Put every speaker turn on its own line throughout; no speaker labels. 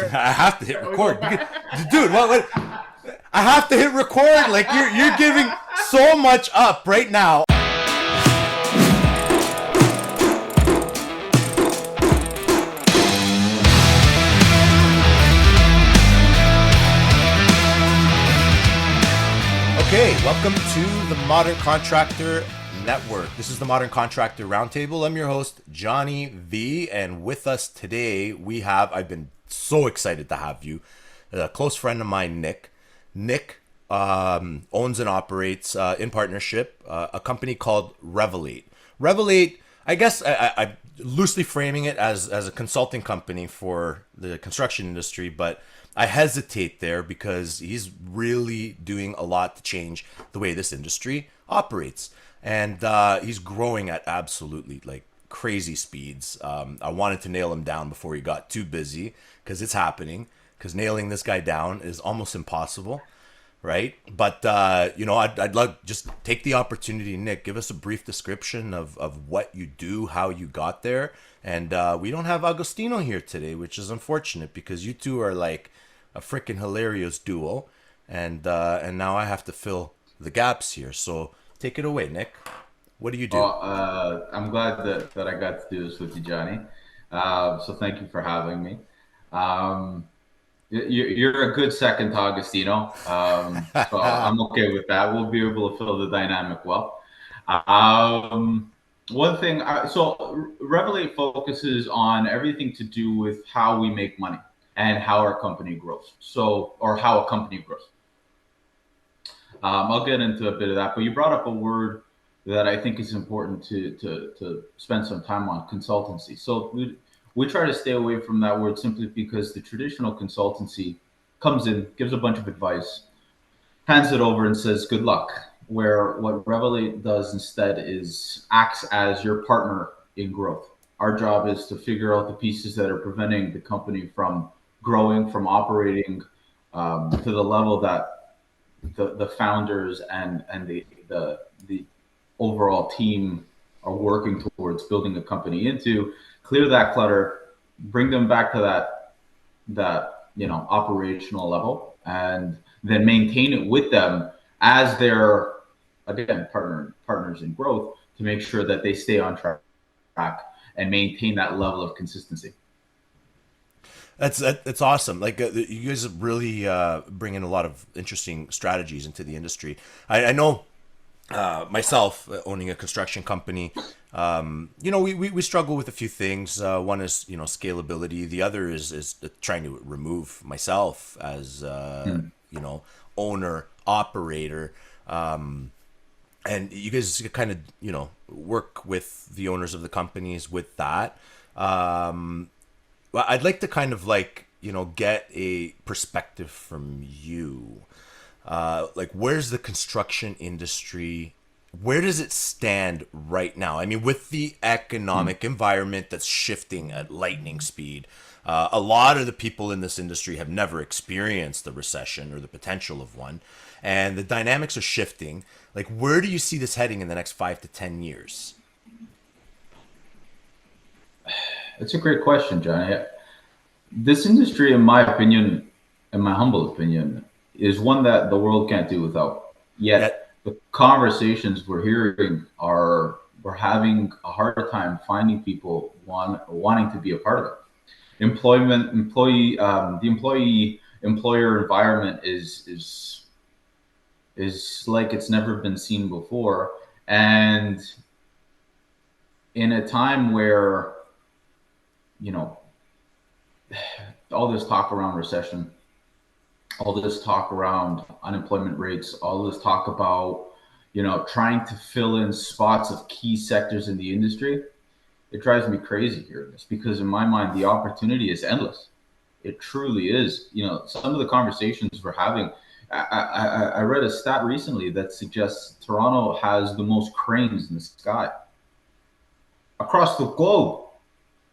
I have to hit record. Dude, what? I have to hit record. Like you're giving so much up right now. Okay, welcome to the Modern Contractor Network. This is the Modern Contractor Roundtable. I'm your host, Johnny V, and with us today I've been so excited to have you, a close friend of mine, Nick. Nick owns and operates, in partnership, a company called Revalate. Revalate, I guess I'm loosely framing it as a consulting company for the construction industry, but I hesitate there because he's really doing a lot to change the way this industry operates. And he's growing at absolutely like crazy speeds. I wanted to nail him down before he got too busy because it's happening. Because nailing this guy down is almost impossible, right? But, I'd love just take the opportunity, Nick, give us a brief description of what you do, how you got there. And we don't have Agostino here today, which is unfortunate because you two are like a freaking hilarious duo. And now I have to fill the gaps here. So take it away, Nick. What do you do?
I'm glad that I got to do this with you, Johnny. So thank you for having me. You're a good second to Agostino, so I'm okay with that. We'll be able to fill the dynamic well. One thing, so Revelate focuses on everything to do with how we make money and how our company grows. Or how a company grows. I'll get into a bit of that, but you brought up a word that I think is important to spend some time on: consultancy. So we try to stay away from that word simply because the traditional consultancy comes in, gives a bunch of advice, hands it over and says, good luck. Where what Revelate does instead is acts as your partner in growth. Our job is to figure out the pieces that are preventing the company from growing, from operating to the level that the founders and the overall team are working towards building a company into. Clear that clutter, bring them back to that operational level, and then maintain it with them as their, again, partners in growth, to make sure that they stay on track and maintain that level of consistency.
That's awesome. Like you guys really bring in a lot of interesting strategies into the industry. I know myself owning a construction company, we struggle with a few things. One is scalability. The other is trying to remove myself as owner operator. And you guys kind of work with the owners of the companies with that. Well, I'd like to kind of get a perspective from you. Where's the construction industry? Where does it stand right now? I mean, with the economic environment that's shifting at lightning speed, a lot of the people in this industry have never experienced the recession or the potential of one, and the dynamics are shifting. Like, where do you see this heading in the next 5 to 10 years?
That's a great question, Johnny. This industry, in my opinion, in my humble opinion, is one that the world can't do without. Yet the conversations we're hearing we're having a hard time finding people wanting to be a part of it. The employer environment is like it's never been seen before, and in a time where all this talk around recession, all this talk around unemployment rates, all this talk about, trying to fill in spots of key sectors in the industry, it drives me crazy hearing this, because in my mind, the opportunity is endless. It truly is. Some of the conversations we're having, I read a stat recently that suggests Toronto has the most cranes in the sky across the globe.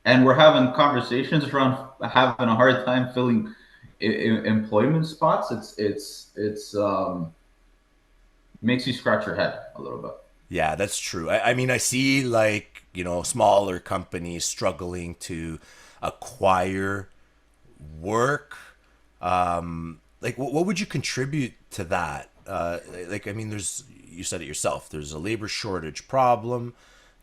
And we're having conversations around having a hard time filling employment spots. It's makes you scratch your head a little bit.
Yeah, that's true. I mean, I see smaller companies struggling to acquire work, like what would you contribute to that? Like, I mean, there's, you said it yourself, there's a labor shortage problem.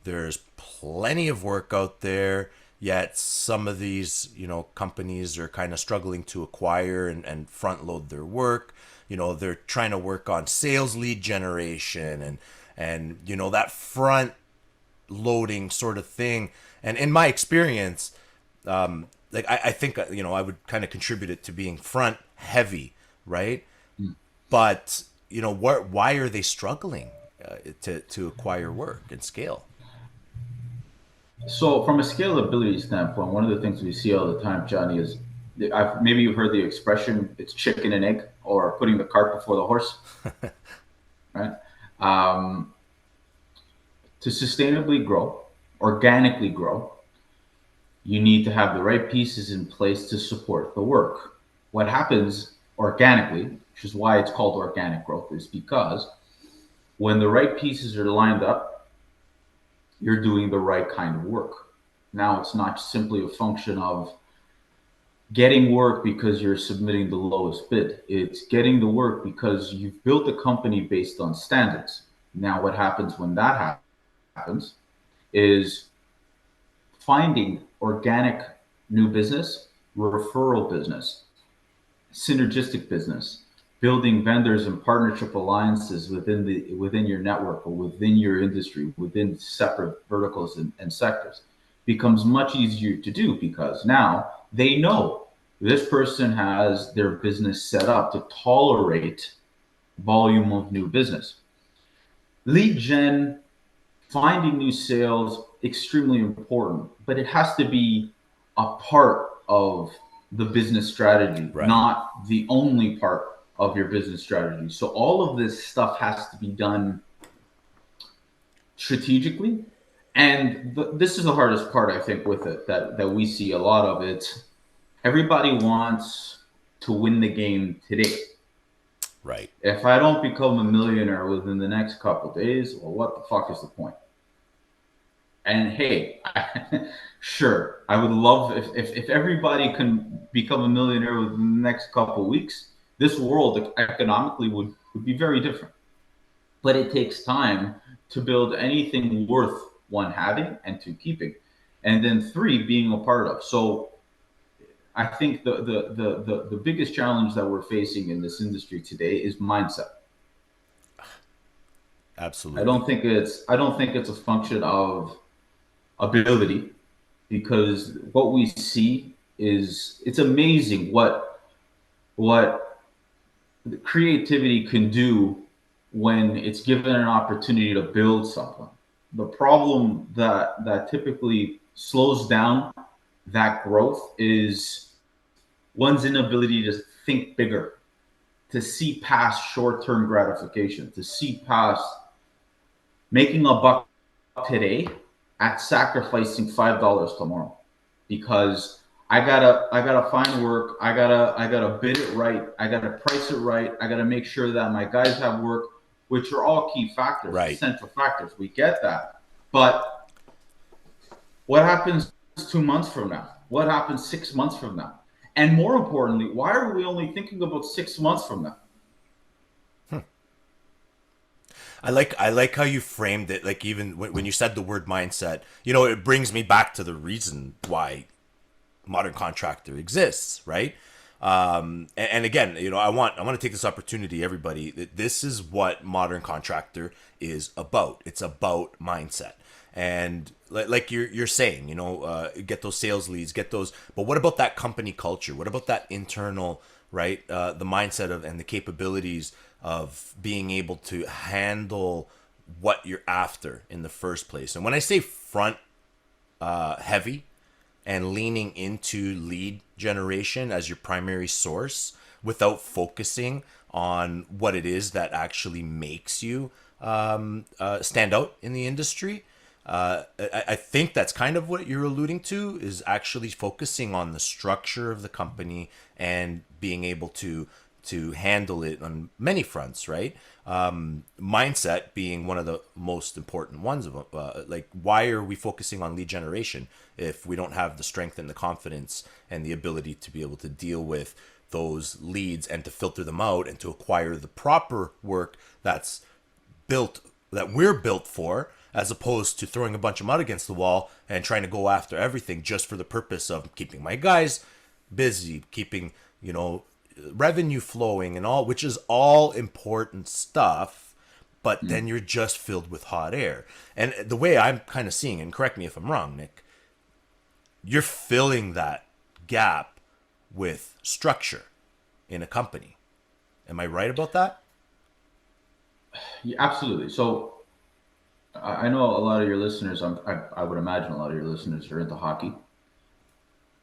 There's plenty of work out there, yet some of these, companies are kind of struggling to acquire and front load their work. They're trying to work on sales lead generation and that front loading sort of thing. And in my experience, like I think I would kind of contribute it to being front heavy, right? But why are they struggling to acquire work and scale?
So, from a scalability standpoint, one of the things we see all the time, Johnny, is maybe you've heard the expression, it's chicken and egg, or putting the cart before the horse, right? Um, to sustainably grow, organically grow, you need to have the right pieces in place to support the work. What happens organically, which is why it's called organic growth, is because when the right pieces are lined up, you're doing the right kind of work. Now, it's not simply a function of getting work because you're submitting the lowest bid. It's getting the work because you've built a company based on standards. Now, what happens when that happens is finding organic new business, referral business, synergistic business, building vendors and partnership alliances within your network or within your industry, within separate verticals and sectors becomes much easier to do because now they know this person has their business set up to tolerate volume of new business. Lead gen, finding new sales, extremely important, but it has to be a part of the business strategy,
Right.
not the only part of your business strategy. So all of this stuff has to be done strategically. And this is the hardest part, I think, with it that we see a lot of it. Everybody wants to win the game today.
Right.
If I don't become a millionaire within the next couple of days, well, what the fuck is the point? And hey, sure, I would love if everybody can become a millionaire within the next couple of weeks, this world economically would be very different. But it takes time to build anything worth one having and two keeping. And then three, being a part of. So I think the biggest challenge that we're facing in this industry today is mindset.
Absolutely.
I don't think it's a function of ability because what we see is it's amazing what creativity can do when it's given an opportunity to build something. The problem that typically slows down that growth is one's inability to think bigger, to see past short-term gratification, to see past making a buck today at sacrificing $5 tomorrow because I gotta find work. I gotta bid it right. I gotta price it right. I gotta make sure that my guys have work, which are all key factors,
Right.
essential factors. We get that, but what happens 2 months from now? What happens 6 months from now? And more importantly, why are we only thinking about 6 months from now?
I like how you framed it. Like, even when you said the word mindset, it brings me back to the reason why modern contractor exists, right? And again, I want to take this opportunity, everybody, that this is what modern contractor is about. It's about mindset. And like you're saying, get those sales leads, get those. But what about that company culture? What about that internal, right? The mindset of and the capabilities of being able to handle what you're after in the first place. And when I say front heavy and leaning into lead generation as your primary source without focusing on what it is that actually makes you stand out in the industry. I think that's kind of what you're alluding to, is actually focusing on the structure of the company and being able to to handle it on many fronts, right? Mindset being one of the most important ones of like, why are we focusing on lead generation if we don't have the strength and the confidence and the ability to be able to deal with those leads and to filter them out and to acquire the proper work that's built, that we're built for, as opposed to throwing a bunch of mud against the wall and trying to go after everything just for the purpose of keeping my guys busy, keeping, revenue flowing and all, which is all important stuff, but then you're just filled with hot air. And the way I'm kind of seeing, and correct me if I'm wrong, Nick, you're filling that gap with structure in a company. Am I right about that?
Yeah, absolutely. So I know a lot of your listeners, I would imagine a lot of your listeners are into hockey.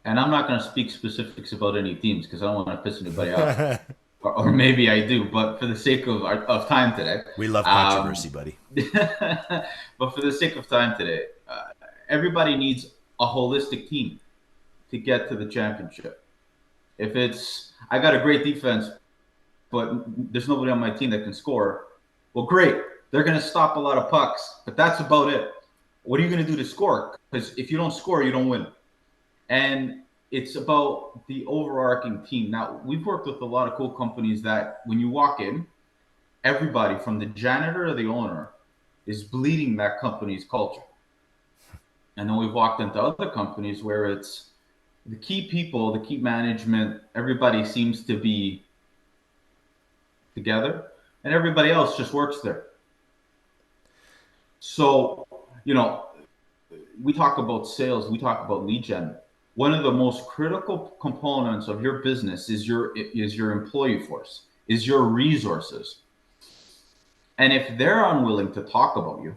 And I'm not going to speak specifics about any teams because I don't want to piss anybody off. Or maybe I do, but for the sake of time today.
We love controversy, buddy.
But for the sake of time today, everybody needs a holistic team to get to the championship. If it's, I got a great defense, but there's nobody on my team that can score, well, great. They're going to stop a lot of pucks, but that's about it. What are you going to do to score? Because if you don't score, you don't win. And it's about the overarching team. Now, we've worked with a lot of cool companies that when you walk in, everybody from the janitor to the owner is bleeding that company's culture. And then we've walked into other companies where it's the key people, the key management, everybody seems to be together and everybody else just works there. So, we talk about sales, we talk about lead gen. One of the most critical components of your business is your employee force, is your resources. And if they're unwilling to talk about you,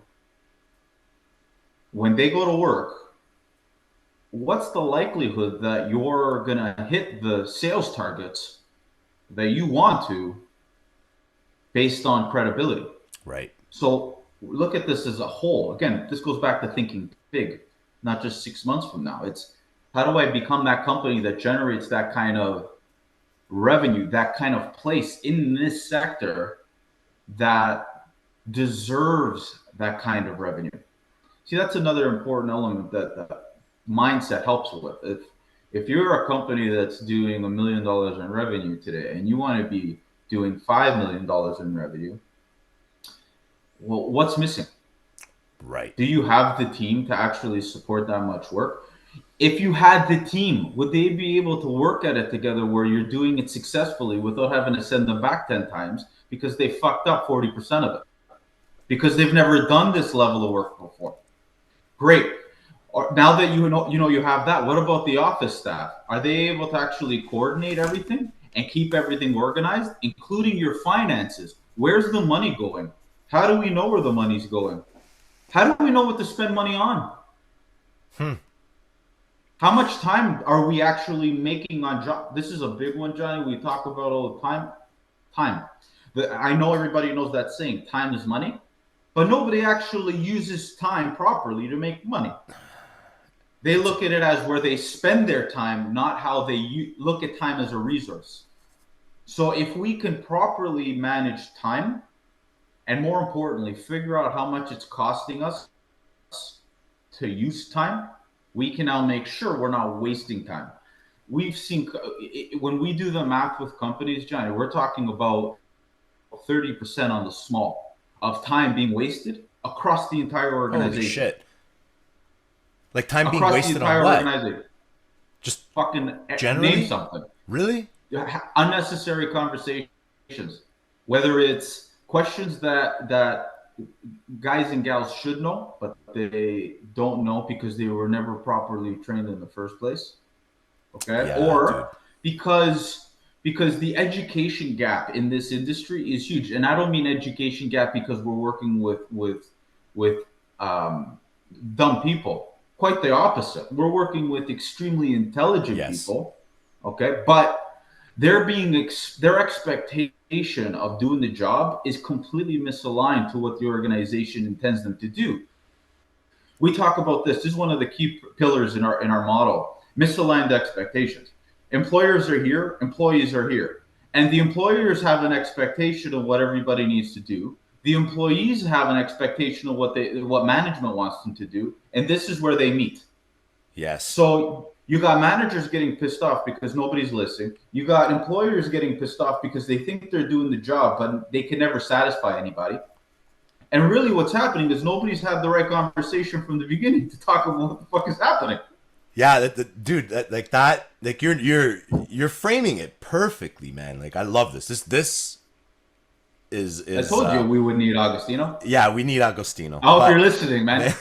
when they go to work, what's the likelihood that you're going to hit the sales targets that you want to based on credibility?
Right.
So look at this as a whole. Again, this goes back to thinking big, not just 6 months from now. It's, how do I become that company that generates that kind of revenue, that kind of place in this sector that deserves that kind of revenue? See, that's another important element that mindset helps with. If you're a company that's doing $1 million in revenue today and you want to be doing $5 million in revenue, well, what's missing?
Right.
Do you have the team to actually support that much work? If you had the team, would they be able to work at it together where you're doing it successfully without having to send them back 10 times because they fucked up 40% of it? Because they've never done this level of work before. Great. Now that you have that, what about the office staff? Are they able to actually coordinate everything and keep everything organized, including your finances? Where's the money going? How do we know where the money's going? How do we know what to spend money on? How much time are we actually making on job? This is a big one, Johnny. We talk about all the time. Time. I know everybody knows that saying, time is money, but nobody actually uses time properly to make money. They look at it as where they spend their time, not how they look at time as a resource. So if we can properly manage time, and more importantly, figure out how much it's costing us to use time, we can now make sure we're not wasting time. We've seen, when we do the math with companies, Johnny, we're talking about 30% on the small of time being wasted across the entire organization.
Holy shit. Like time
across
being wasted
the entire
on what?
Organization.
Just
fucking
generally?
Name something.
Really?
Unnecessary conversations. Whether it's questions that guys and gals should know, but they don't know because they were never properly trained in the first place. Okay.
Yeah,
or because the education gap in this industry is huge. And I don't mean education gap because we're working with dumb people. Quite the opposite. We're working with extremely intelligent people. Okay. But their expectation of doing the job is completely misaligned to what the organization intends them to do. We talk about this. This is one of the key pillars in our model: misaligned expectations. Employers are here, employees are here. And the employers have an expectation of what everybody needs to do. The employees have an expectation of what management wants them to do, and this is where they meet.
Yes.
So you got managers getting pissed off because nobody's listening. You got employers getting pissed off because they think they're doing the job, but they can never satisfy anybody. And really, what's happening is nobody's had the right conversation from the beginning to talk about what the fuck is happening.
Yeah, dude, like you're framing it perfectly, man. Like I love this. This is
I told you we would need Agostino.
Yeah, we need Agostino.
I hope you're listening, man.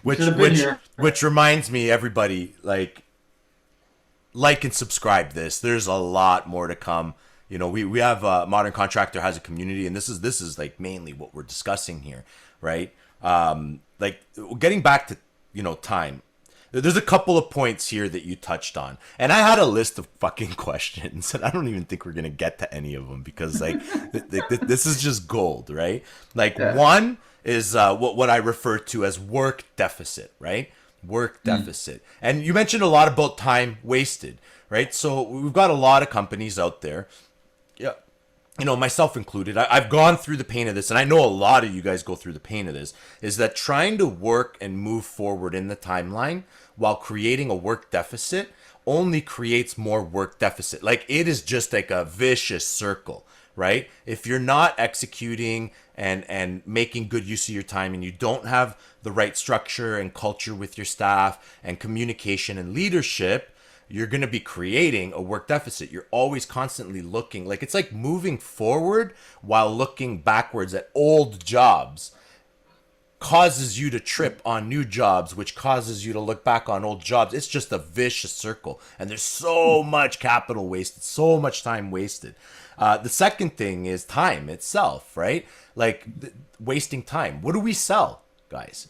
which reminds me, everybody, like and subscribe this. There's a lot more to come. You know, we have Modern Contractor has a community, and this is like mainly what we're discussing here, right? Like getting back to, you know, time. There's a couple of points here that you touched on, and I had a list of fucking questions, and I don't even think we're gonna get to any of them because like this is just gold, right? Like one is what I refer to as work deficit, right? Work deficit, and you mentioned a lot about time wasted, right? So we've got a lot of companies out there, yeah, you know, myself included. I've gone through the pain of this, and I know a lot of you guys go through the pain of this, is that trying to work and move forward in the timeline while creating a work deficit only creates more work deficit. Like it is just like a vicious circle, right? If you're not executing and making good use of your time, and you don't have the right structure and culture with your staff and communication and leadership, you're going to be creating a work deficit. You're always constantly looking, like it's like moving forward while looking backwards at old jobs causes you to trip on new jobs, which causes you to look back on old jobs. It's just a vicious circle, and there's so much capital wasted, so much time wasted. The second thing is time itself, right? Like wasting time. What do we sell, guys?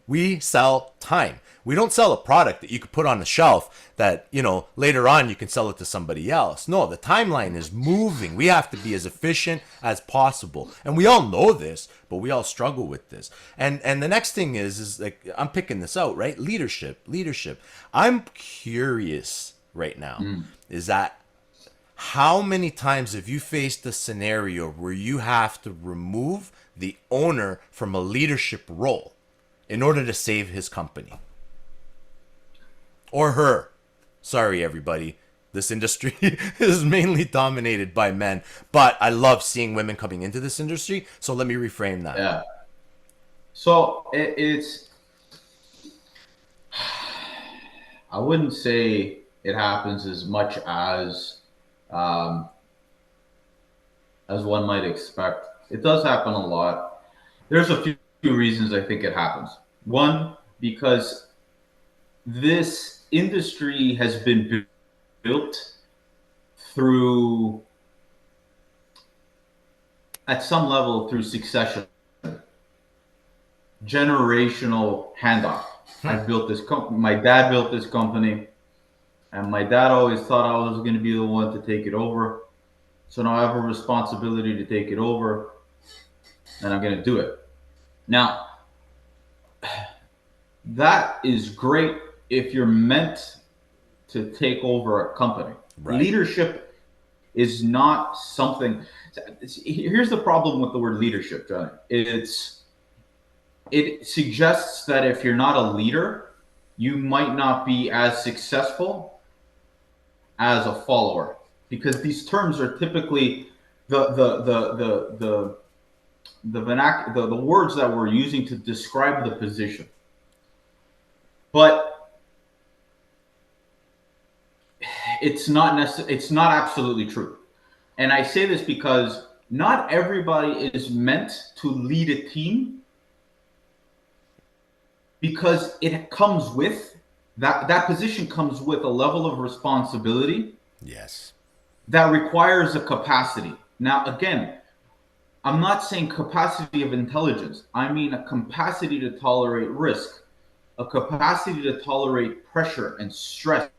We sell time. We don't sell a product that you could put on the shelf that, you know, later on you can sell it to somebody else. No, the timeline is moving. We have to be as efficient as possible. And we all know this, but we all struggle with this. And the next thing is like, I'm picking this out, right? Leadership. I'm curious right now, is that how many times have you faced a scenario where you have to remove the owner from a leadership role in order to save his company? Or her. Sorry, everybody. This industry is mainly dominated by men, but I love seeing women coming into this industry. So let me reframe that.
Yeah. So it's, I wouldn't say it happens as much as one might expect. It does happen a lot. There's a few reasons I think it happens. One, because this industry has been built through, at some level, through succession, generational handoff. I built this company. My dad built this company, and my dad always thought I was going to be the one to take it over. So now I have a responsibility to take it over, and I'm going to do it. Now, that is great if you're meant to take over a company. Right. Leadership is not something. Here's the problem with the word leadership, Johnny. It suggests that if you're not a leader, you might not be as successful as a follower, because these terms are typically the words that we're using to describe the position. But it's not absolutely true. And I say this because not everybody is meant to lead a team, because it comes with that position comes with a level of responsibility.
Yes. That
requires a capacity. Now, again, I'm not saying capacity of intelligence. I mean a capacity to tolerate risk, a capacity to tolerate pressure and stress,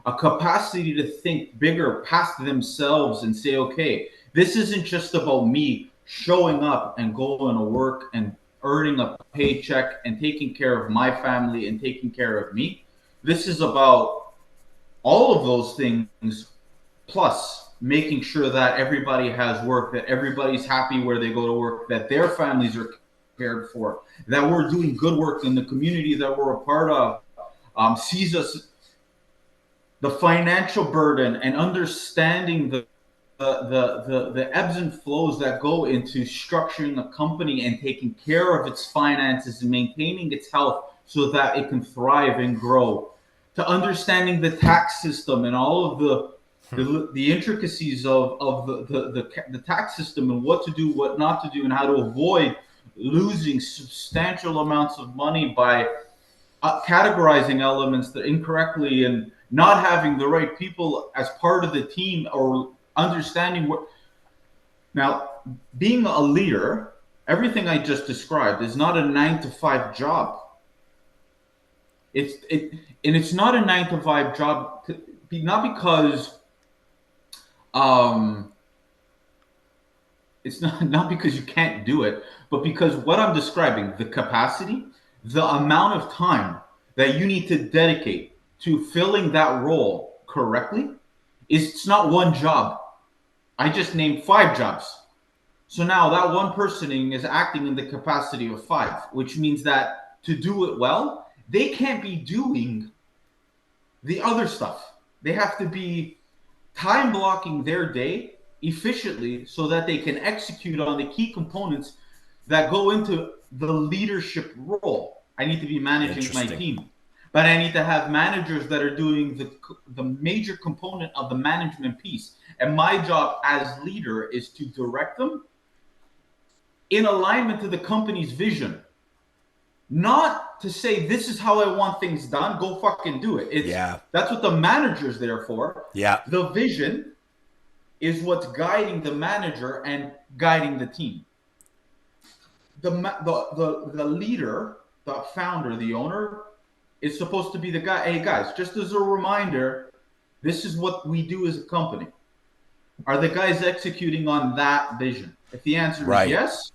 a capacity to think bigger past themselves and say, okay, this isn't just about me showing up and going to work and earning a paycheck and taking care of my family and taking care of me. This is about all of those things plus making sure that everybody has work, that everybody's happy where they go to work, that their families are cared for, that we're doing good work in the community that we're a part of, sees us, the financial burden and understanding the ebbs and flows that go into structuring a company and taking care of its finances and maintaining its health so that it can thrive and grow, to understanding the tax system and all of the intricacies of the tax system and what to do, what not to do, and how to avoid losing substantial amounts of money by categorizing elements that incorrectly and not having the right people as part of the team or understanding what. Now, being a leader, everything I just described is not a 9 to 5 job. It's not a 9 to 5 job, not because it's not because you can't do it, but because what I'm describing, the capacity, the amount of time that you need to dedicate to filling that role correctly, it's not one job. I just named 5 jobs. So now that one person is acting in the capacity of 5, which means that to do it well, they can't be doing the other stuff. They have to be time blocking their day efficiently so that they can execute on the key components that go into the leadership role. I need to be managing my team, but I need to have managers that are doing the major component of the management piece. And my job as leader is to direct them in alignment to the company's vision. Not to say this is how I want things done, go fucking do it. That's what the manager's there for.
Yeah.
The vision is what's guiding the manager and guiding the team. The leader, the founder, the owner is supposed to be the guy. Hey guys, just as a reminder, this is what we do as a company. Are the guys executing on that vision? If the answer is yes,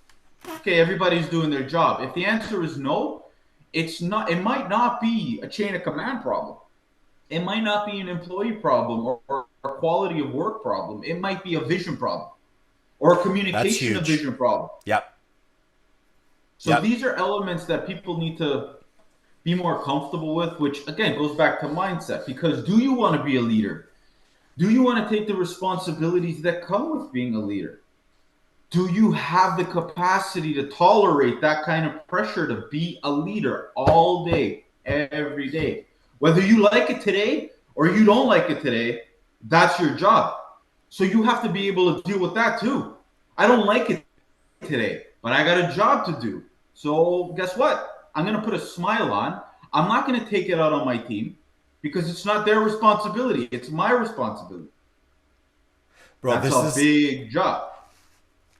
okay, everybody's doing their job. If the answer is no, it's not. It might not be a chain of command problem. It might not be an employee problem or a quality of work problem. It might be a vision problem or a communication of vision problem.
Yep.
So these are elements that people need to be more comfortable with, which again goes back to mindset. Because do you want to be a leader? Do you want to take the responsibilities that come with being a leader? Do you have the capacity to tolerate that kind of pressure to be a leader all day, every day? Whether you like it today or you don't like it today, that's your job. So you have to be able to deal with that too. I don't like it today, but I got a job to do. So guess what? I'm going to put a smile on. I'm not going to take it out on my team because it's not their responsibility. It's my responsibility.
Bro,
that's a big job.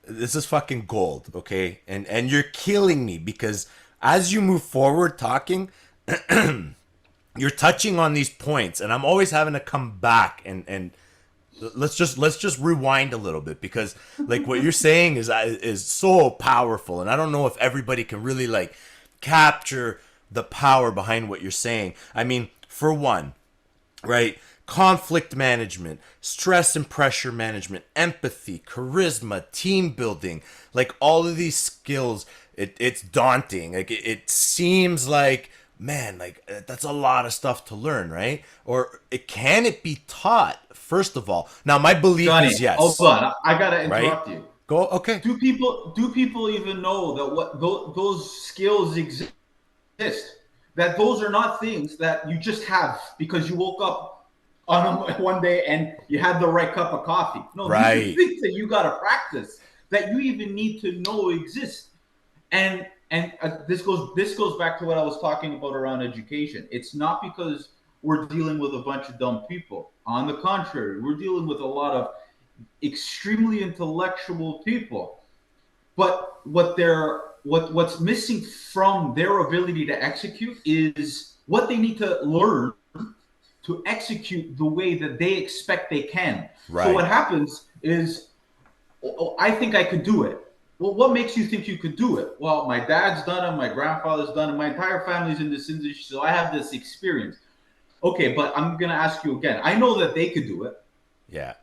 This is fucking gold, okay? And you're killing me because as you move forward talking, you're touching on these points, and I'm always having to come back and let's just rewind a little bit, because like what you're saying is so powerful, and I don't know if everybody can really like capture the power behind what you're saying. I mean, for one, right? Conflict management, stress and pressure management, empathy, charisma, team building, like all of these skills, it's daunting. Like it seems like, man, like that's a lot of stuff to learn, right? Or can it be taught, first of all? Now, my belief is yes.
Oh, but I gotta interrupt you.
Go. Okay.
Do people even know that what those skills exist? That those are not things that you just have because you woke up on one day and you had the right cup of coffee. No, these are things that you got to practice, that you even need to know exist. And this goes back to what I was talking about around education. It's not because we're dealing with a bunch of dumb people. On the contrary, we're dealing with a lot of extremely intellectual people. But what's missing from their ability to execute is what they need to learn to execute the way that they expect they can. Right. So what happens is, I think I could do it. Well, what makes you think you could do it? Well, my dad's done it, my grandfather's done it, my entire family's in this industry, so I have this experience. Okay, but I'm going to ask you again. I know that they could do it.
Yeah.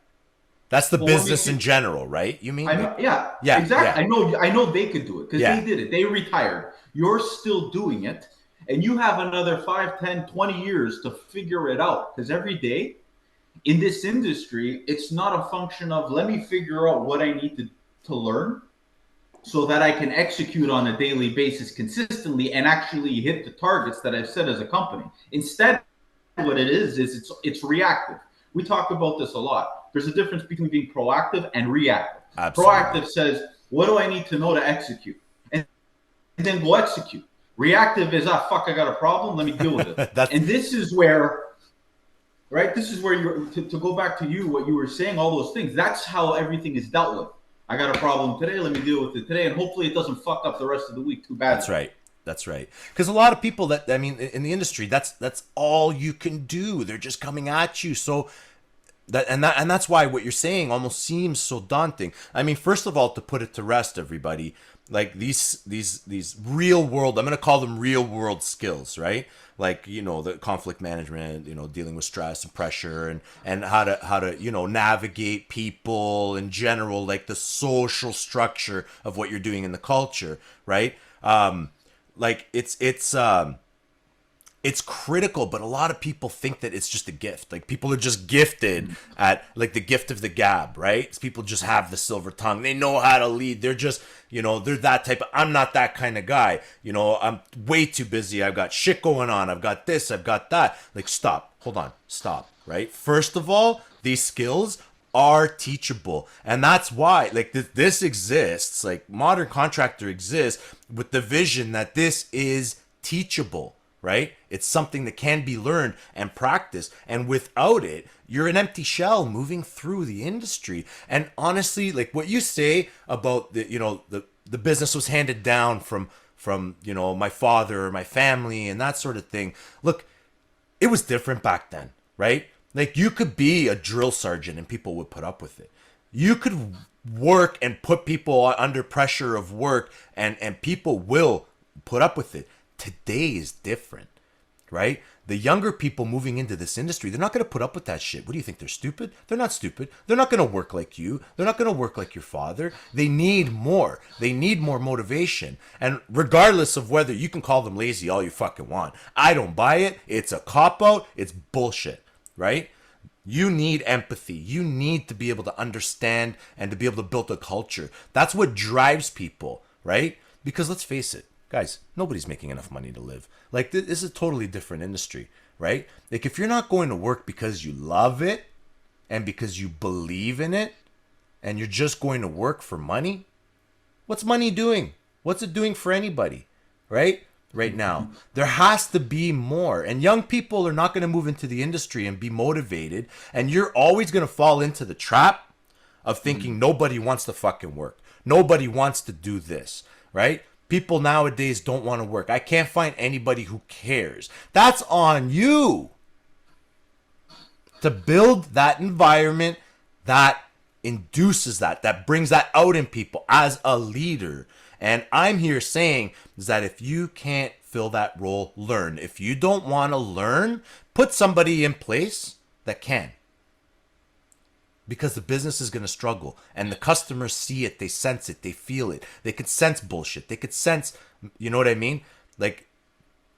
That's the
Well, let me
business in
see.
general, right? You mean?
I know,
Like,
yeah,
yeah, yeah,
exactly. I know they could do it because they
yeah.
did it. They retired. You're still doing it, and you have another 5, 10, 20 years to figure it out. Because every day in this industry, it's not a function of let me figure out what I need to learn so that I can execute on a daily basis consistently and actually hit the targets that I've set as a company. Instead, what it is it's reactive. We talk about this a lot. There's a difference between being proactive and reactive.
Absolutely.
Proactive says, what do I need to know to execute? And then go execute. Reactive is, fuck, I got a problem. Let me deal with it.
That's
And this is where, right? This is where to go back to you, what you were saying, all those things. That's how everything is dealt with. I got a problem today. Let me deal with it today. And hopefully it doesn't fuck up the rest of the week too
that's
badly.
right. That's right. Because a lot of people that, I mean, in the industry, that's all you can do. They're just coming at you. So that's why what you're saying almost seems so daunting. I mean, first of all, to put it to rest, everybody, like these real world, I'm gonna call them real world skills, right? Like, you know, the conflict management, you know, dealing with stress and pressure, and how to you know, navigate people in general, like the social structure of what you're doing in the culture, right? Like it's critical, but a lot of people think that it's just a gift. Like, people are just gifted at, like, the gift of the gab, right? People just have the silver tongue. They know how to lead. They're just, you know, they're that type of, I'm not that kind of guy. You know, I'm way too busy. I've got shit going on. I've got this, I've got that. Like, stop. Hold on. Stop, right? First of all, these skills are teachable, and that's why, like, this exists, like Modern Contractor exists with the vision that this is teachable, right? It's something that can be learned and practiced. And without it, you're an empty shell moving through the industry. And honestly, like what you say about the, you know, the business was handed down from, you know, my father or my family and that sort of thing. Look, it was different back then, right? Like, you could be a drill sergeant and people would put up with it. You could work and put people under pressure of work, and people will put up with it. Today is different, right? The younger people moving into this industry, they're not going to put up with that shit. What do you think? They're stupid? They're not stupid. They're not going to work like you. They're not going to work like your father. They need more. They need more motivation. And regardless of whether you can call them lazy all you fucking want, I don't buy it. It's a cop-out. It's bullshit, right? You need empathy. You need to be able to understand and to be able to build a culture. That's what drives people, right? Because let's face it, guys, nobody's making enough money to live. Like, this is a totally different industry, right? Like, if you're not going to work because you love it and because you believe in it, and you're just going to work for money, what's money doing? What's it doing for anybody, right? Right now, there has to be more. And young people are not going to move into the industry and be motivated. And you're always going to fall into the trap of thinking nobody wants to fucking work. Nobody wants to do this, right? People nowadays don't want to work. I can't find anybody who cares. That's on you to build that environment that induces that brings that out in people as a leader. And I'm here saying is that if you can't fill that role, learn. If you don't want to learn, put somebody in place that can. Because the business is going to struggle, and the customers see it, they sense it, they feel it. They could sense bullshit. They could sense, you know what I mean? Like,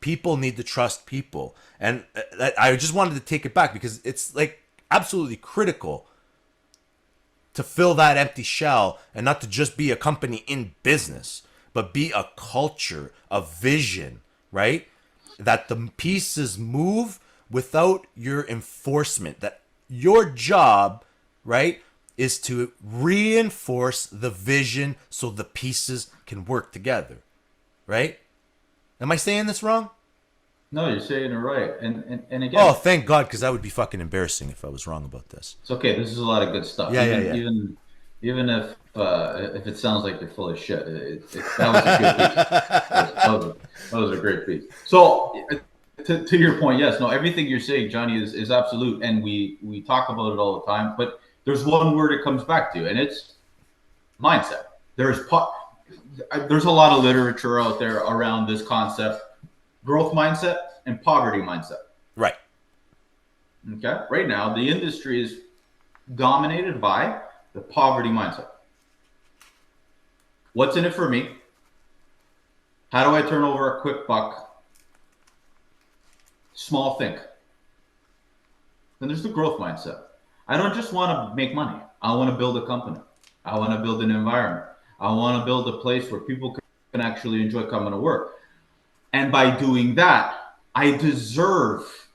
people need to trust people. And I just wanted to take it back because it's, like, absolutely critical to fill that empty shell, and not to just be a company in business, but be a culture, a vision, right? That the pieces move without your enforcement. That your job, right, is to reinforce the vision so the pieces can work together, right? Am I saying this wrong?
No, you're saying it right. And
Oh,
again,
thank God, because that would be fucking embarrassing if I was wrong about this.
it's okay. This is a lot of good stuff.
Yeah, yeah, yeah.
Even if it sounds like you're full of shit, that was a good piece. That was a great piece. So, to your point, yes, no, everything you're saying, Johnny, is absolute, and we talk about it all the time. But there's one word it comes back to, and it's mindset. There's a lot of literature out there around this concept: growth mindset and poverty mindset.
Right.
Okay. Right now, the industry is dominated by the poverty mindset. What's in it for me? How do I turn over a quick buck? Small think. Then there's the growth mindset. I don't just want to make money. I want to build a company. I want to build an environment. I want to build a place where people can actually enjoy coming to work. And by doing that, I deserve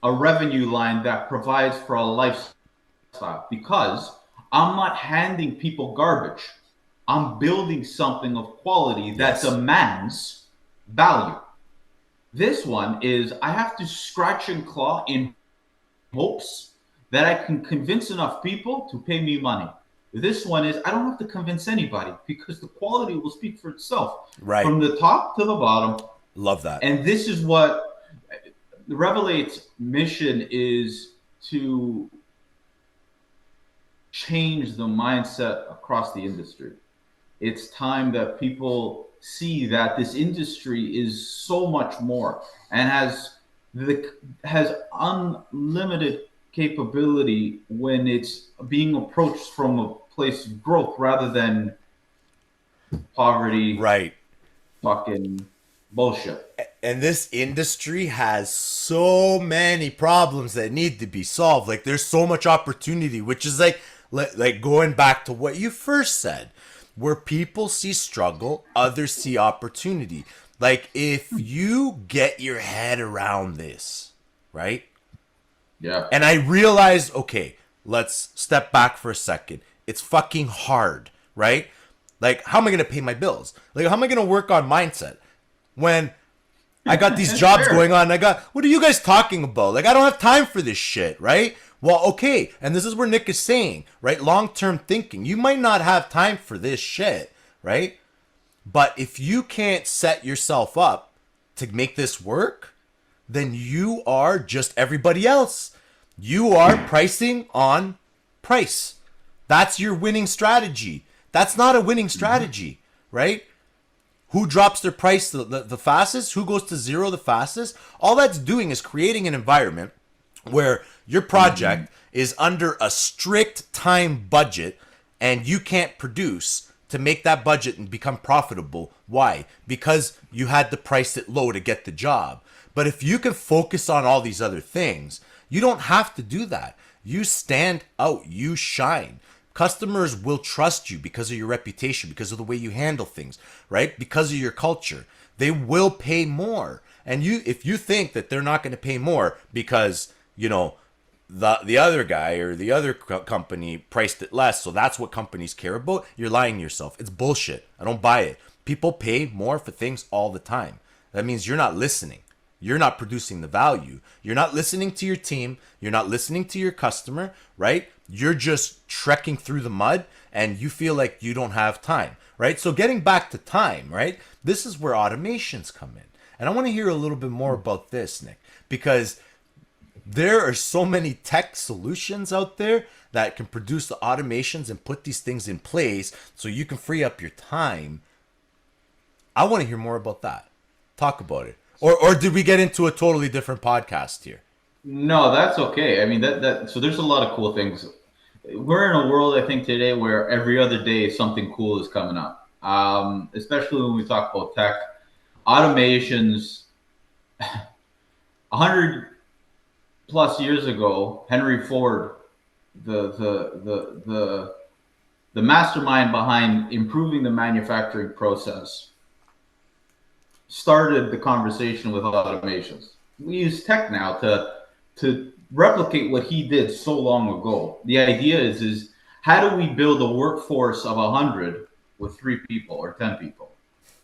a revenue line that provides for a lifestyle, because I'm not handing people garbage. I'm building something of quality that demands value. This one is I have to scratch and claw in hopes that I can convince enough people to pay me money. This one is I don't have to convince anybody because the quality will speak for itself.
Right.
From the top to the bottom.
Love that.
And this is what the Revalate's mission is, to change the mindset across the industry. It's time that people see that this industry is so much more and has unlimited capability when it's being approached from a place of growth rather than poverty,
right?
Fucking bullshit.
And this industry has so many problems that need to be solved. Like there's so much opportunity, which is like going back to what you first said, where people see struggle, others see opportunity. Like if you get your head around this, right?
Yeah.
And I realized, okay, let's step back for a second. It's fucking hard, right? Like, how am I going to pay my bills? Like, how am I going to work on mindset when I got these jobs going on? What are you guys talking about? Like, I don't have time for this shit, right? Well, okay. And this is where Nick is saying, right? Long-term thinking. You might not have time for this shit, right? But if you can't set yourself up to make this work, then you are just everybody else. You are pricing on price. That's your winning strategy. That's not a winning strategy, right? Who drops their price the fastest? Who goes to zero the fastest? All that's doing is creating an environment where your project is under a strict time budget and you can't produce to make that budget and become profitable. Why? Because you had to price it low to get the job. But if you can focus on all these other things, you don't have to do that. You stand out, you shine. Customers will trust you because of your reputation, because of the way you handle things, right? Because of your culture. They will pay more. And if you think that they're not going to pay more because, the other guy or the other company priced it less, so that's what companies care about, you're lying to yourself. It's bullshit. I don't buy it. People pay more for things all the time. That means you're not listening. You're not producing the value. You're not listening to your team. You're not listening to your customer, right? You're just trekking through the mud and you feel like you don't have time, right? So getting back to time, right? This is where automations come in. And I want to hear a little bit more about this, Nick, because there are so many tech solutions out there that can produce the automations and put these things in place so you can free up your time. I want to hear more about that. Talk about it. Or did we get into a totally different podcast here?
No, that's okay. I mean, so there's a lot of cool things. We're in a world, I think, today where every other day something cool is coming up. Especially when we talk about tech, automations. 100 plus years ago, Henry Ford, the mastermind behind improving the manufacturing process, started the conversation with automations. We use tech now to replicate what he did so long ago. The idea is how do we build a workforce of 100 with 3 people or 10 people?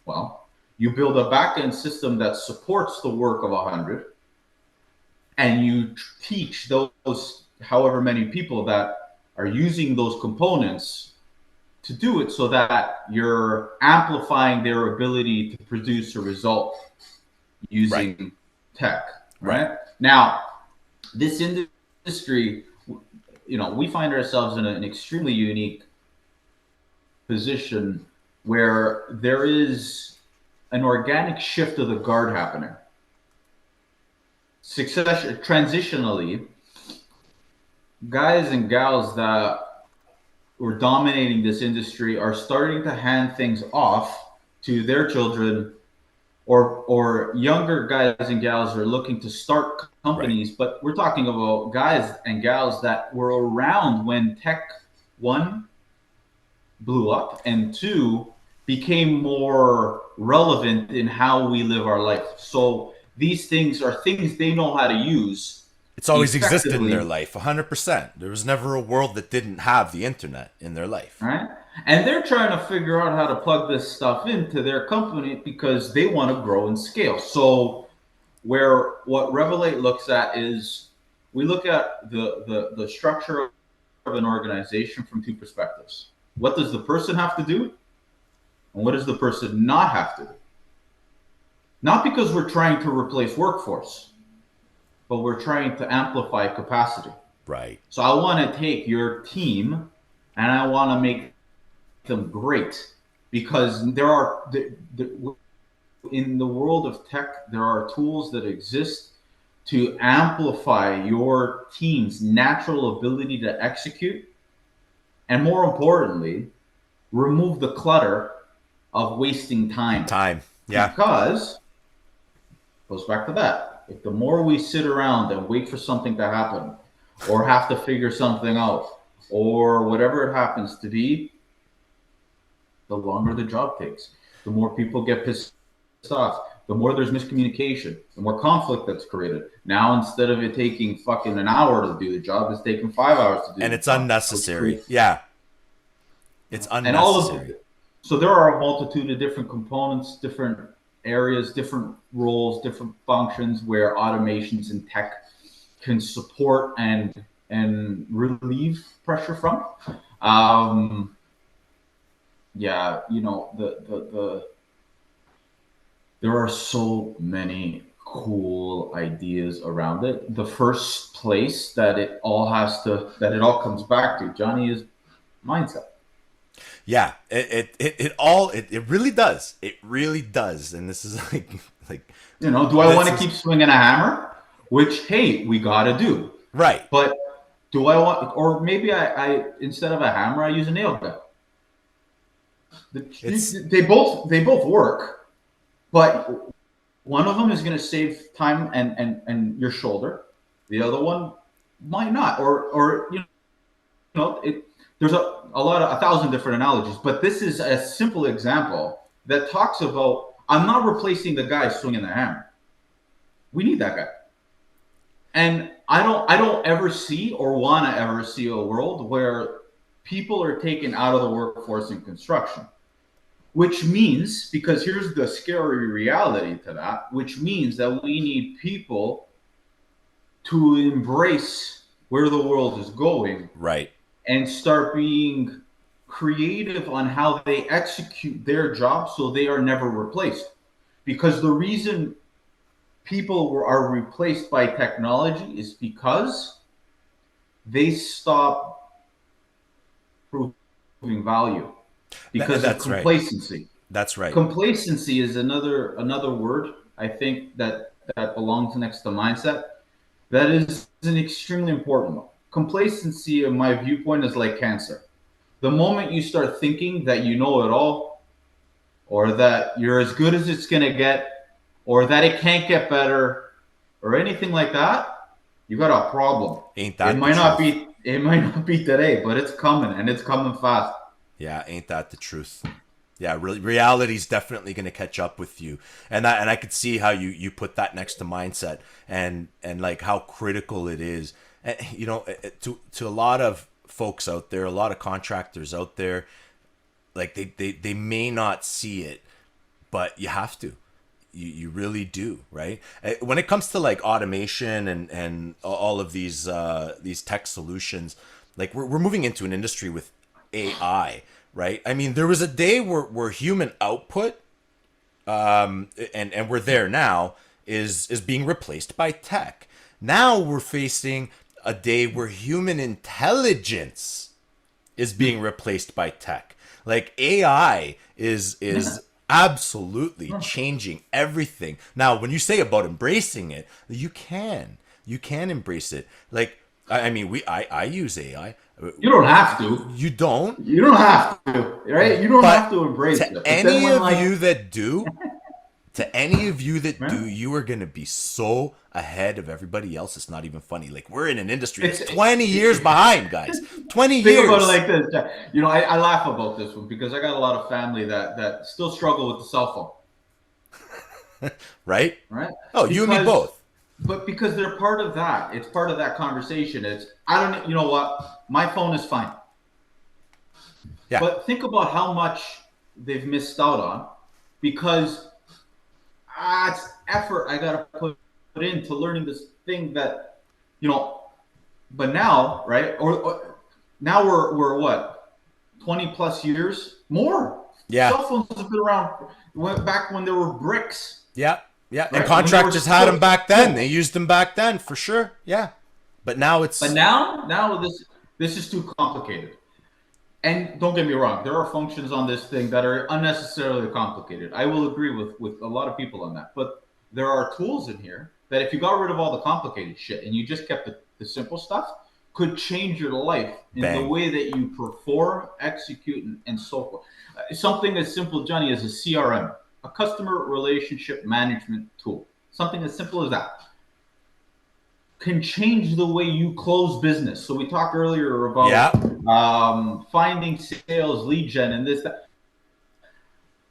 Well, you build a back-end system that supports the work of 100, and you teach those however many people that are using those components to do it so that you're amplifying their ability to produce a result using tech, right? Now, this industry, we find ourselves in an extremely unique position where there is an organic shift of the guard happening. Transitionally, guys and gals that were dominating this industry are starting to hand things off to their children, or younger guys and gals are looking to start
Right.
companies. But we're talking about guys and gals that were around when tech, one, blew up, and two, became more relevant in how we live our life. So these things are things they know how to use
It's always existed in their
effectively,
life, 100%. There was never a world that didn't have the internet in their life.
right? And they're trying to figure out how to plug this stuff into their company because they want to grow and scale. So where what Revelate looks at is, we look at the structure of an organization from two perspectives. What does the person have to do? And what does the person not have to do? Not because we're trying to replace workforce, but we're trying to amplify capacity.
Right.
So I want to take your team and I want to make them great, because in the world of tech, there are tools that exist to amplify your team's natural ability to execute, and more importantly, remove the clutter of wasting time.
Time. Yeah.
Because goes back to that. If the more we sit around and wait for something to happen, or have to figure something out, or whatever it happens to be, the longer the job takes. The more people get pissed off, the more there's miscommunication, the more conflict that's created. Now, instead of it taking fucking an hour to do the job, it's taking 5 hours to do
And
the
it's
job, which
unnecessary.
creates,
Yeah. It's
and all of
unnecessary.
so there are a multitude of different components, different areas, different roles, different functions where automations and tech can support and relieve pressure from. Um, yeah, the there are so many cool ideas around it. The first place that it all comes back to, Johnny, is mindset.
Yeah. It really does. It really does. And this is like,
Do I want
this
to
is
keep swinging a hammer? Which, hey, we got to do.
right.
But do I want, or maybe I instead of a hammer, I use a nail gun.
It's
They both work, but one of them is going to save time and your shoulder. The other one might not, or there's a thousand different analogies, but this is a simple example that talks about, I'm not replacing the guy swinging the hammer. We need that guy. And I don't ever see or want to ever see a world where people are taken out of the workforce in construction. Which means, because here's the scary reality to that, which means that we need people to embrace where the world is going
right.
and start being creative on how they execute their job so they are never replaced. Because the reason people are replaced by technology is because they stop proving value because of
That's right.
complacency.
That's right.
Complacency is another word I think that belongs next to mindset. That is an extremely important one. Complacency, in my viewpoint, is like cancer. The moment you start thinking that you know it all, or that you're as good as it's gonna get, or that it can't get better, or anything like that, you got a problem.
Ain't
It
that the
might not
truth?
be it might not be today, but it's coming, and it's coming fast.
Yeah, ain't that the truth? Yeah, reality's definitely going to catch up with you, and I could see how you put that next to mindset, and like how critical it is. And, to a lot of folks out there, a lot of contractors out there, like they may not see it, but you have to. You really do, right? When it comes to like automation and all of these tech solutions, like we're moving into an industry with AI, right? I mean, there was a day where human output, and we're there now, is being replaced by tech. Now we're facing a day where human intelligence is being replaced by tech. Like AI is absolutely changing everything. Now, when you say about embracing it, you can embrace it. Like I mean, I use AI.
You don't have to.
You don't,
You don't have to, right? You don't have
but
to embrace
to
it. But then
any
when
of
like,
you that do,
man,
you are going to be so ahead of everybody else. It's not even funny. Like, we're in an industry
it's
that's 20 years behind, guys. 20
think about it
years.
like this. I laugh about this one because I got a lot of family that still struggle with the cell
Right?
phone, right?
Oh, you and me
Because
both.
but because they're part of that. It's part of that conversation. It's I don't you know what? My phone is fine.
Yeah.
But think about how much they've missed out on because it's effort I gotta put into learning this thing that you know. But now, right? Or now we're what 20 plus years more.
Yeah.
Cell phones have been around went back when there were bricks,
Yeah. Yeah. And
right? When they were
contractors had them
still
back then. They
still.
used them back then for sure. Yeah. But now
But
it's,
now this is too complicated. And don't get me wrong, there are functions on this thing that are unnecessarily complicated. I will agree with a lot of people on that. But there are tools in here that if you got rid of all the complicated shit and you just kept the simple stuff, could change your life in the
bang.
way that you perform, execute, and so forth. Something as simple, Johnny, as a CRM, a customer relationship management tool. Something as simple as that can change the way you close business. So we talked earlier about
Yeah.
finding sales, lead gen, and this. That.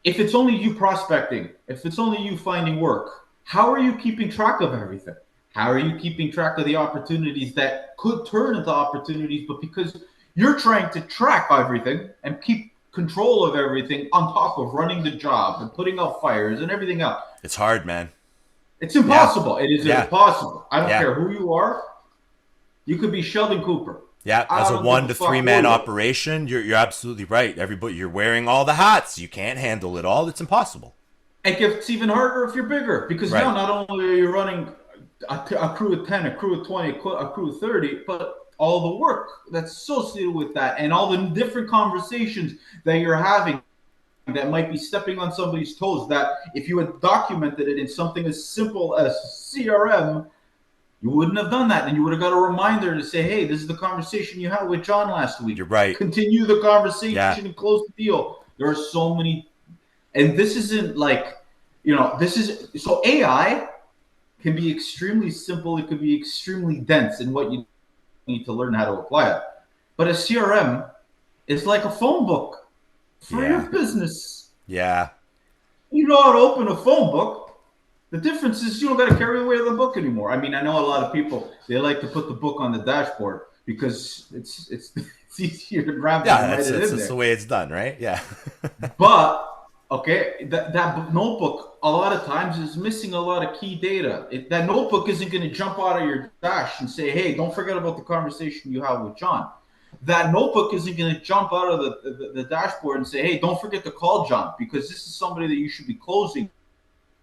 If it's only you prospecting, if it's only you finding work, how are you keeping track of everything? How are you keeping track of the opportunities that could turn into opportunities, but because you're trying to track everything and keep control of everything on top of running the job and putting out fires and everything else,
It's hard, man.
it's
Yeah.
impossible. It is
Yeah.
impossible. I don't
Yeah.
care who you are. You could be Sheldon Cooper.
Yeah,
I
as a
don't give
one
a
to
fuck
three
who
man
you are.
operation, you're absolutely right. Everybody, you're wearing all the hats. You can't handle it all. It's impossible.
It gets even harder if you're bigger because
Right.
now not only are you running a crew of 10, a crew of 20, a crew of 30, but all the work that's associated with that and all the different conversations that you're having that might be stepping on somebody's toes that if you had documented it in something as simple as CRM, you wouldn't have done that. And you would have got a reminder to say, hey, this is the conversation you had with John last week.
You're right.
Continue the conversation
Yeah.
and close the deal. There are so many. And this isn't like, this is so AI can be extremely simple. It could be extremely dense in what you need to learn how to apply it. But a CRM is like a phone book for your
Yeah.
business.
Yeah.
You know how to open a phone book. The difference is you don't got to carry away the book anymore. I mean, I know a lot of people they like to put the book on the dashboard because it's easier to grab it
Yeah.
and write
That's,
it
that's,
in
that's the
there.
way it's done, right? Yeah.
But okay, that notebook a lot of times is missing a lot of key data. That notebook isn't going to jump out of your dash and say, "Hey, don't forget about the conversation you had with John." That notebook isn't going to jump out of the dashboard and say, "Hey, don't forget to call John because this is somebody that you should be closing.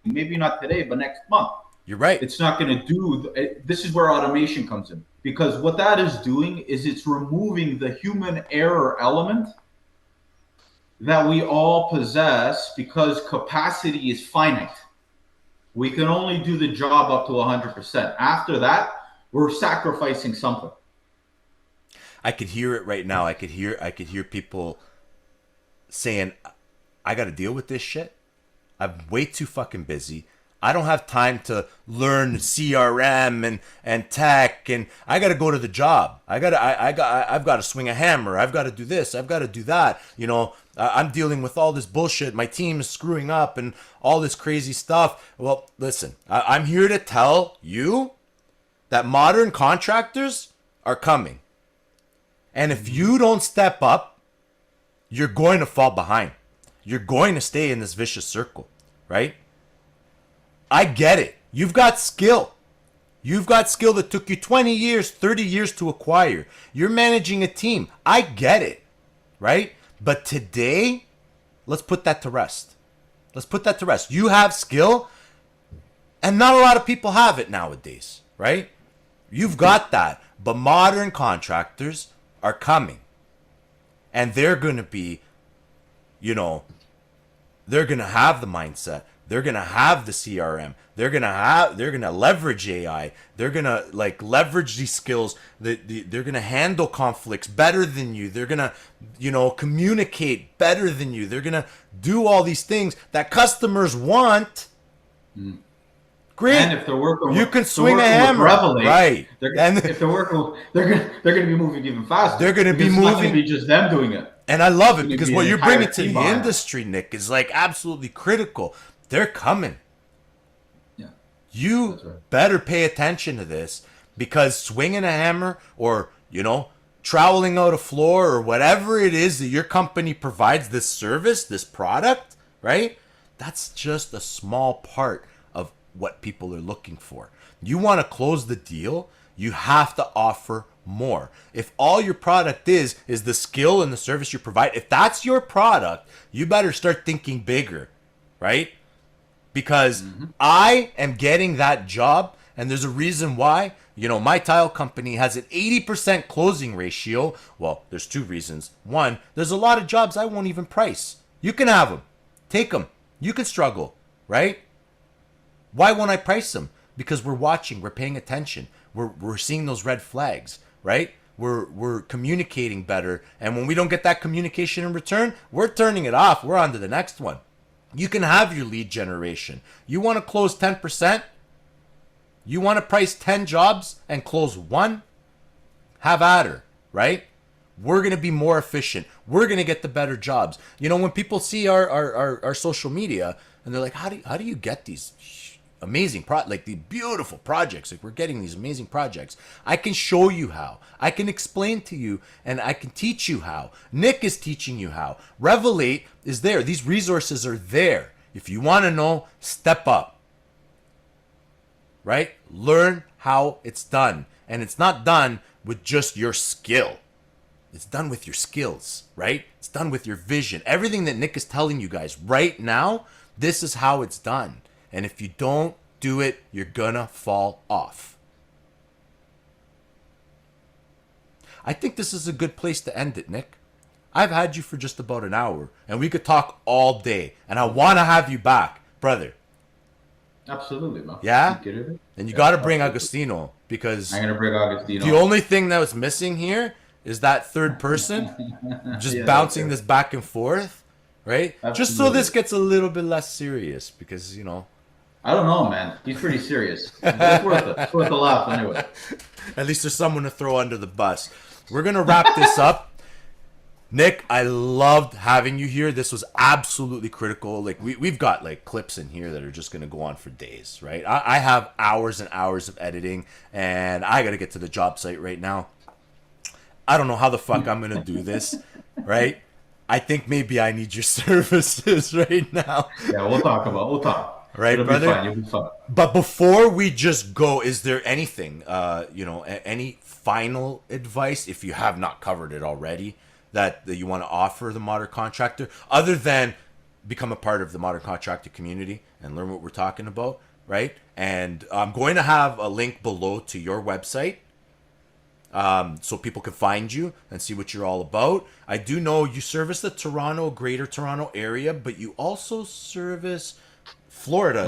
Maybe not today, but next month."
You're right.
It's not going to do. This is where automation comes in because what that is doing is it's removing the human error element that we all possess because capacity is finite. We can only do the job up to 100%. After that, we're sacrificing something.
I could hear it right now. I could hear people saying, I got to deal with this shit. I'm way too fucking busy. I don't have time to learn CRM and tech, and I got to go to the job. I've got to swing a hammer. I've got to do this. I've got to do that. I'm dealing with all this bullshit. My team is screwing up and all this crazy stuff. Well, listen, I'm here to tell you that modern contractors are coming. And if you don't step up, you're going to fall behind. You're going to stay in this vicious circle, right? I get it. You've got skill. You've got skill that took you 20 years, 30 years to acquire. You're managing a team. I get it, right? But today, let's put that to rest. Let's put that to rest. You have skill, and not a lot of people have it nowadays, right? You've got that. But modern contractors are coming. And they're going to be, they're going to have the mindset. They're gonna have the CRM. They're gonna leverage AI. They're gonna like leverage these skills. They're gonna handle conflicts better than you. They're gonna, communicate better than you. They're gonna do all these things that customers want. Great.
And if they're working,
you can swing a hammer,
Revalate,
right?
And if they're working, they're gonna be moving even faster.
They're gonna be
It's
moving.
not gonna be just them doing it.
And I love it because what you're bringing to the
behind.
industry, Nick, is like absolutely critical. They're coming.
Yeah.
You better pay attention to this, because swinging a hammer or, troweling out a floor or whatever it is that your company provides, this service, this product, right? That's just a small part of what people are looking for. You want to close the deal, you have to offer more. If all your product is the skill and the service you provide, if that's your product, you better start thinking bigger, right? Because I am getting that job, and there's a reason why. My tile company has an 80% closing ratio. Well, there's two reasons. One, there's a lot of jobs I won't even price. You can have them. Take them. You can struggle, right? Why won't I price them? Because we're watching, we're paying attention. We're seeing those red flags, right? We're communicating better, and when we don't get that communication in return, we're turning it off. We're on to the next one. You can have your lead generation. You want to close 10%? You want to price 10 jobs and close one? Have at her, right? We're going to be more efficient. We're going to get the better jobs. When people see our social media and they're like, how do you get these amazing like the beautiful projects? Like, we're getting these amazing projects. I can show you how. I can explain to you, and I can teach you how. Nick is teaching you how. Revalate is there. These resources are there. If you want to know, step up. Right? Learn how it's done. And it's not done with just your skill. It's done with your skills, right? It's done with your vision. Everything that Nick is telling you guys right now, this is how it's done. And if you don't do it, you're gonna fall off. I think this is a good place to end it, Nick. I've had you for just about an hour, and we could talk all day. And I want to have you back, brother.
Absolutely, man.
Yeah? And you got to bring Agostino, because
I'm going to bring Agostino.
The only thing that was missing here is that third person just bouncing this back and forth, right? Absolutely. Just so this gets a little bit less serious, because,
I don't know, man. He's pretty serious. But it's worth it. It's worth a laugh anyway.
At least there's someone to throw under the bus. We're going to wrap this up. Nick, I loved having you here. This was absolutely critical. Like, we've got like clips in here that are just going to go on for days, right? I have hours and hours of editing, and I got to get to the job site right now. I don't know how the fuck I'm going to do this, right? I think maybe I need your services right now.
Yeah, we'll talk.
Right,
It'll
brother?
Be fine. You'll be fine.
But before we just go, is there anything, any final advice, if you have not covered it already, that you want to offer the modern contractor, other than become a part of the modern contractor community and learn what we're talking about, right? And I'm going to have a link below to your website, so people can find you and see what you're all about. I do know you service the Greater Toronto area, but you also service Florida,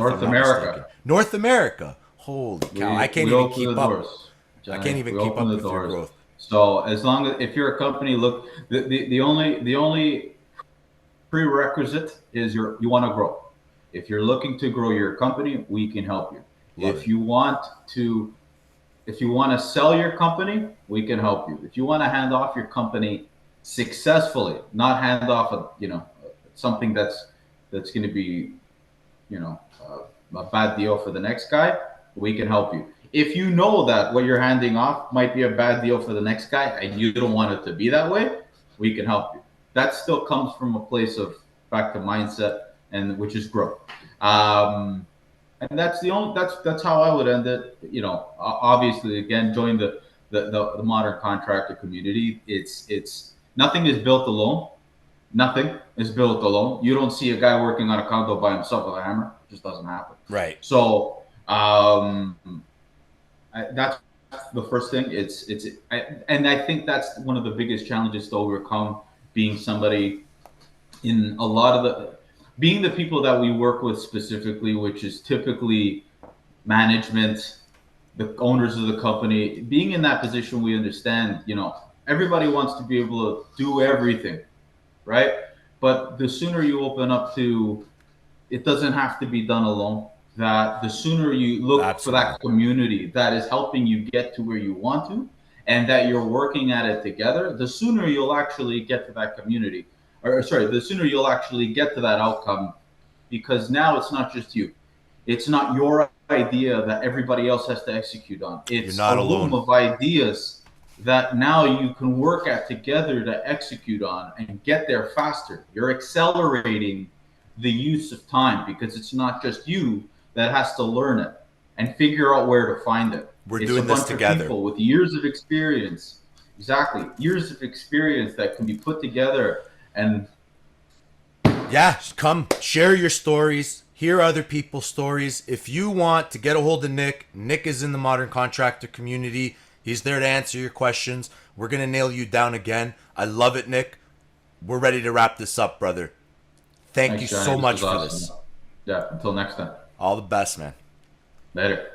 North America. Holy cow! I can't even keep up. I can't even keep up with your growth.
So as long as, if you're a company, look, the only prerequisite is you want to grow. If you're looking to grow your company, we can help you. If you want to sell your company, we can help you. If you want to hand off your company successfully, not hand off something that's going to be a bad deal for the next guy, we can help you. If you know that what you're handing off might be a bad deal for the next guy and you don't want it to be that way, we can help you. That still comes from a place of back to mindset, and which is growth. And that's that's how I would end it. Obviously, again, join the modern contractor community. It's nothing is built alone. Nothing is built alone. You don't see a guy working on a condo by himself with a hammer. It just doesn't happen.
Right.
So that's the first thing. And I think that's one of the biggest challenges to overcome, being somebody in a lot of being the people that we work with specifically, which is typically management, the owners of the company, being in that position, we understand, everybody wants to be able to do everything, right? But the sooner you open up to, it doesn't have to be done alone. That the sooner you look for
Absolutely.
that community that is helping you get to where you want to, and that you're working at it together, the sooner you'll actually get to that community, or sorry, the sooner you'll actually get to that outcome, because now it's not just you. It's not your idea that everybody else has to execute on.
You're
It's
not
a room
alone.
of ideas that now you can work at together to execute on and get there faster. You're accelerating the use of time because it's not just you that has to learn it and figure out where to find it.
We're
It's a
doing this
bunch of
together.
people with years of experience. Exactly. Years of experience that can be put together and
Yeah, come share your stories, hear other people's stories. If you want to get a hold of Nick, Nick is in the modern contractor community. He's there to answer your questions. We're going to nail you down again. I love it, Nick. We're ready to wrap this up, brother. Thank you
thanks, Johnny.
so
This
much
was
for
awesome.
this.
Yeah. Until next time.
All the best, man.
Later.